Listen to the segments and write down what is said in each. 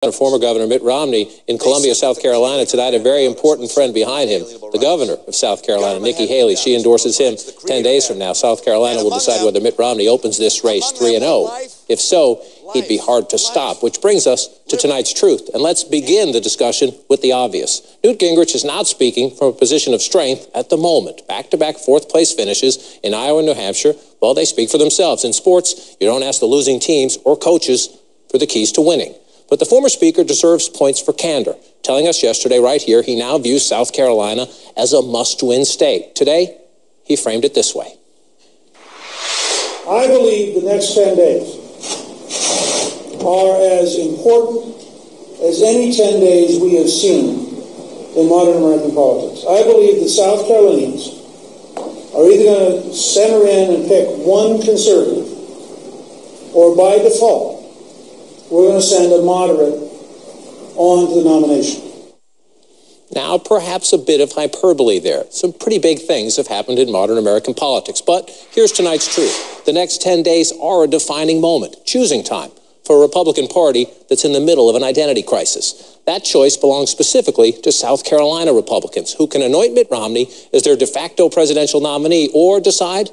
Former Governor Mitt Romney in Columbia, South Carolina tonight. A very important friend behind him, the governor of South Carolina, Nikki Haley. She endorses him 10 days from now. South Carolina will decide whether Mitt Romney opens this race 3-0. If so, he'd be hard to stop, which brings us to tonight's truth. And let's begin the discussion with the obvious. Newt Gingrich is not speaking from a position of strength at the moment. Back-to-back fourth-place finishes in Iowa and New Hampshire, well, they speak for themselves. In sports, you don't ask the losing teams or coaches for the keys to winning. But the former speaker deserves points for candor, telling us yesterday right here he now views South Carolina as a must-win state. Today, he framed it this way. I believe the next 10 days are as important as any 10 days we have seen in modern American politics. I believe the South Carolinians are either going to center in and pick one conservative, or by default, we're going to send a moderate on to the nomination. Now, perhaps a bit of hyperbole there. Some pretty big things have happened in modern American politics. But here's tonight's truth. The next 10 days are a defining moment, choosing time, for a Republican Party that's in the middle of an identity crisis. That choice belongs specifically to South Carolina Republicans, who can anoint Mitt Romney as their de facto presidential nominee or decide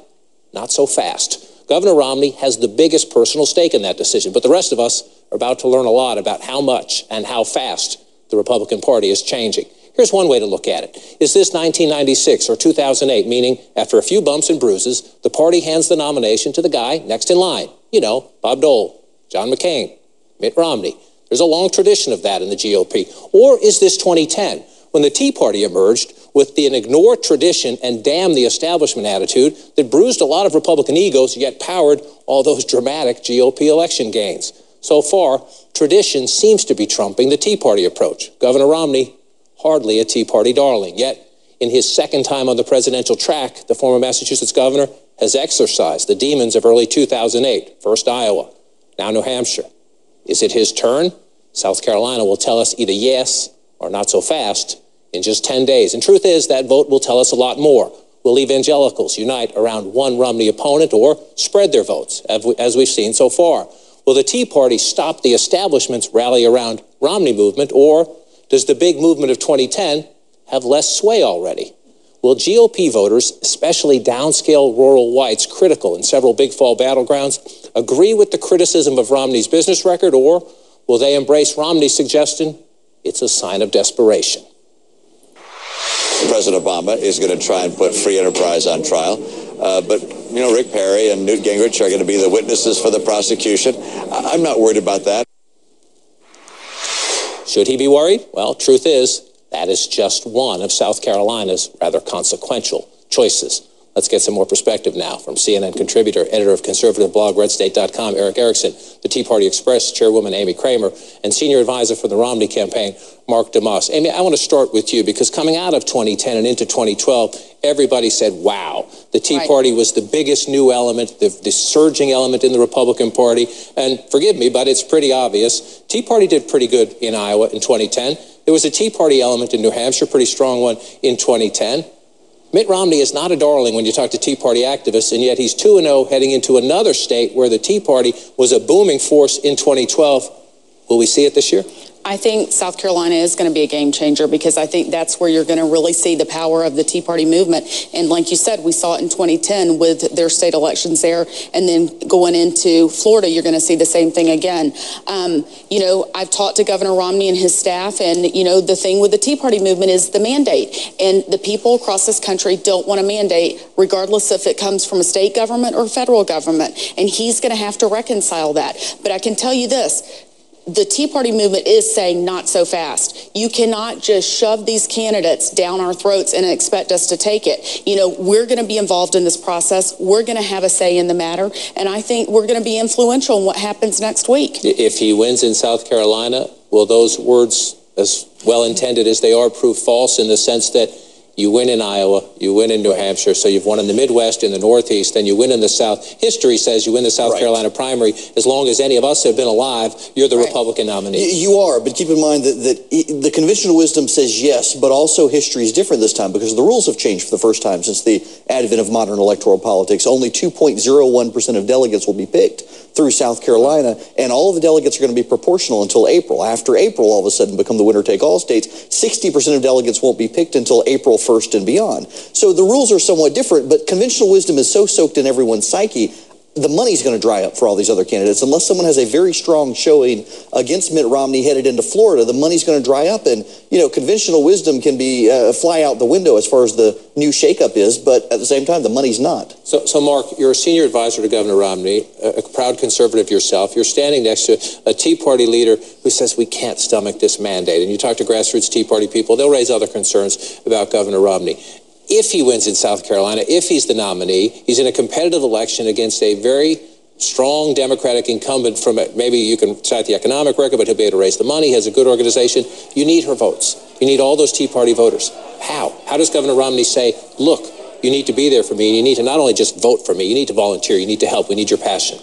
not so fast. Governor Romney has the biggest personal stake in that decision, but the rest of us are about to learn a lot about how much and how fast the Republican Party is changing. Here's one way to look at it. Is this 1996 or 2008, meaning after a few bumps and bruises, the party hands the nomination to the guy next in line? You know, Bob Dole, John McCain, Mitt Romney. There's a long tradition of that in the GOP. Or is this 2010, when the Tea Party emerged with the ignore tradition and damn the establishment attitude that bruised a lot of Republican egos, yet powered all those dramatic GOP election gains? So far, tradition seems to be trumping the Tea Party approach. Governor Romney, hardly a Tea Party darling. Yet, in his second time on the presidential track, the former Massachusetts governor has exorcised the demons of early 2008. First Iowa, now New Hampshire. Is it his turn? South Carolina will tell us either yes or not so fast in just 10 days. And truth is, that vote will tell us a lot more. Will evangelicals unite around one Romney opponent or spread their votes, as we've seen so far? Will the Tea Party stop the establishment's rally around Romney movement, or does the big movement of 2010 have less sway already? Will GOP voters, especially downscale rural whites critical in several big fall battlegrounds, agree with the criticism of Romney's business record, or will they embrace Romney's suggestion it's a sign of desperation? President Obama is going to try and put free enterprise on trial. But, you know, Rick Perry and Newt Gingrich are going to be the witnesses for the prosecution. I'm not worried about that. Should he be worried? Well, truth is, that is just one of South Carolina's rather consequential choices. Let's get some more perspective now from CNN contributor, editor of conservative blog RedState.com, Erick Erickson, the Tea Party Express chairwoman Amy Kramer, and senior advisor for the Romney campaign, Mark DeMoss. Amy, I want to start with you because coming out of 2010 and into 2012, everybody said, wow, the Tea Party was the biggest new element, the surging element in the Republican Party. And forgive me, but it's pretty obvious. Tea Party did pretty good in Iowa in 2010. There was a Tea Party element in New Hampshire, pretty strong one in 2010. Mitt Romney is not a darling when you talk to Tea Party activists, and yet he's 2-0 heading into another state where the Tea Party was a booming force in 2012. Will we see it this year? I think South Carolina is going to be a game changer because I think that's where you're going to really see the power of the Tea Party movement. And like you said, we saw it in 2010 with their state elections there. And then going into Florida, you're going to see the same thing again. You know, I've talked to Governor Romney and his staff, and, you know, the thing with the Tea Party movement is the mandate. And the people across this country don't want a mandate, regardless if it comes from a state government or federal government. And he's going to have to reconcile that. But I can tell you this. The Tea Party movement is saying not so fast. You cannot just shove these candidates down our throats and expect us to take it. You know, we're going to be involved in this process. We're going to have a say in the matter. And I think we're going to be influential in what happens next week. If he wins in South Carolina, will those words, as well-intended as they are, prove false in the sense that you win in Iowa, you win in New Hampshire, so you've won in the Midwest, in the Northeast, then you win in the South. History says you win the South Carolina primary. As long as any of us have been alive, you're the Republican nominee. You are, but keep in mind that the conventional wisdom says yes, but also history is different this time because the rules have changed for the first time since the advent of modern electoral politics. Only 2.01% of delegates will be picked. through South Carolina, and all of the delegates are going to be proportional until April. After April, all of a sudden, become the winner-take-all states. 60% of delegates won't be picked until April 1st and beyond. So the rules are somewhat different, but conventional wisdom is so soaked in everyone's psyche, the money's going to dry up for all these other candidates. Unless someone has a very strong showing against Mitt Romney headed into Florida, the money's going to dry up. And, you know, conventional wisdom can be fly out the window as far as the new shakeup is, but at the same time, the money's not. So Mark, you're a senior advisor to Governor Romney, a proud conservative yourself. You're standing next to a Tea Party leader who says we can't stomach this mandate. And you talk to grassroots Tea Party people, they'll raise other concerns about Governor Romney. If he wins in South Carolina, if he's the nominee, he's in a competitive election against a very strong Democratic incumbent from it. Maybe you can cite the economic record, but he'll be able to raise the money. He has a good organization. You need her votes. You need all those Tea Party voters. How? How does Governor Romney say, look, you need to be there for me, and you need to not only just vote for me, you need to volunteer, you need to help, we need your passion?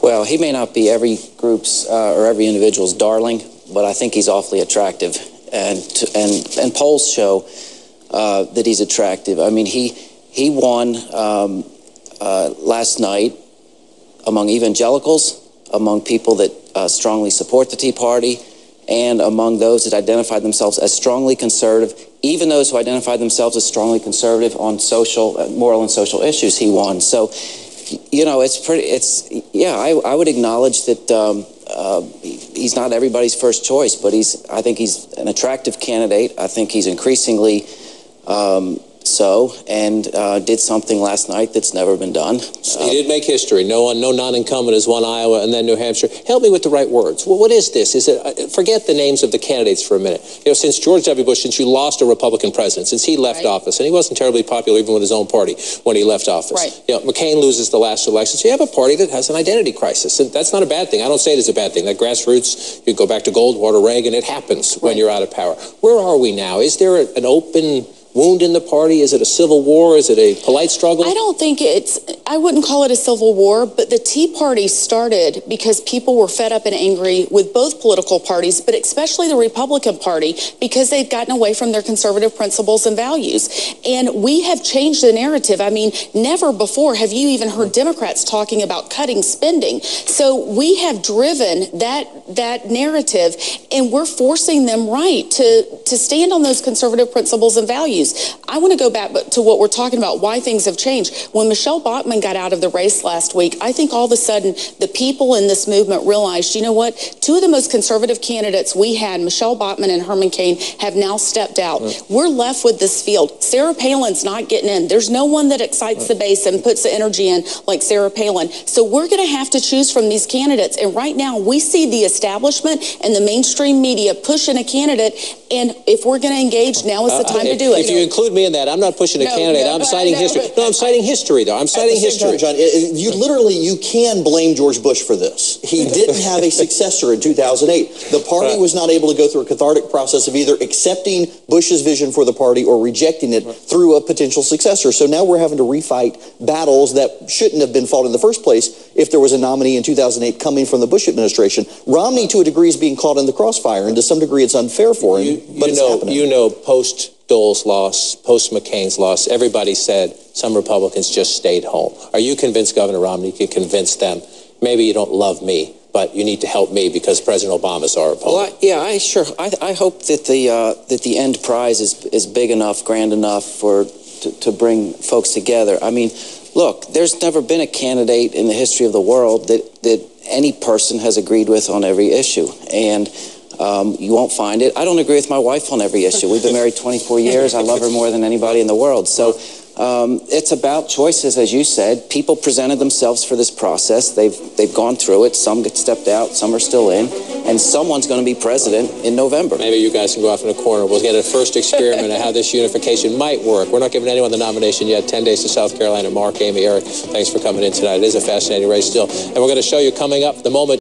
Well, he may not be every group's or every individual's darling, but I think he's awfully attractive. And polls show that he's attractive. I mean, he won last night among evangelicals, among people that strongly support the Tea Party, and among those that identify themselves as strongly conservative. Even those who identify themselves as strongly conservative on social, moral and social issues, he won. So, you know, I would acknowledge that he's not everybody's first choice, but I think he's an attractive candidate. I think he's increasingly did something last night that's never been done. He did make history. No non-incumbent has won Iowa and then New Hampshire. Help me with the right words. Well, what is this? Is it? Forget the names of the candidates for a minute. You know, since George W. Bush, since you lost a Republican president, since he left office, and he wasn't terribly popular even with his own party when he left office. Right. You know, McCain loses the last election. So you have a party that has an identity crisis, and that's not a bad thing. I don't say it is a bad thing. That grassroots, you go back to Goldwater, Reagan, it happens when you're out of power. Where are we now? Is there an open wound in the party? Is it a civil war? Is it a polite struggle? I don't think I wouldn't call it a civil war, but the Tea Party started because people were fed up and angry with both political parties, but especially the Republican Party, because they'd gotten away from their conservative principles and values. And we have changed the narrative. I mean, never before have you even heard Democrats talking about cutting spending. So we have driven that narrative, and we're forcing them to stand on those conservative principles and values. I want to go back to what we're talking about, why things have changed. When Michelle Bachmann got out of the race last week, I think all of a sudden the people in this movement realized, you know what, two of the most conservative candidates we had, Michelle Bachmann and Herman Cain, have now stepped out. We're left with this field. Sarah Palin's not getting in. There's no one that excites the base and puts the energy in like Sarah Palin. So we're going to have to choose from these candidates. And right now we see the establishment and the mainstream media pushing a candidate. And if we're going to engage, now is the time to do it. If you include me in that, I'm not pushing a candidate. I'm citing history. No, I'm citing history, though. I'm citing history. John, you can blame George Bush for this. He didn't have a successor in 2008. The party was not able to go through a cathartic process of either accepting Bush's vision for the party or rejecting it through a potential successor. So now we're having to refight battles that shouldn't have been fought in the first place if there was a nominee in 2008 coming from the Bush administration. Romney, to a degree, is being caught in the crossfire, and to some degree it's unfair for him, but it's happening. You know, post-Dole's loss, post-McCain's loss, everybody said some Republicans just stayed home. Are you convinced Governor Romney could convince them, maybe you don't love me, but you need to help me because President Obama's our opponent? Well, I hope that the end prize is big enough, grand enough to bring folks together. I mean, look, there's never been a candidate in the history of the world that any person has agreed with on every issue. And you won't find it. I don't agree with my wife on every issue. We've been married 24 years. I love her more than anybody in the world. So it's about choices, as you said. People presented themselves for this process. They've gone through it. Some get stepped out. Some are still in. And someone's going to be president in November. Maybe you guys can go off in a corner. We'll get a first experiment of how this unification might work. We're not giving anyone the nomination yet. 10 days to South Carolina. Mark, Amy, Eric, thanks for coming in tonight. It is a fascinating race still. And we're going to show you coming up the moment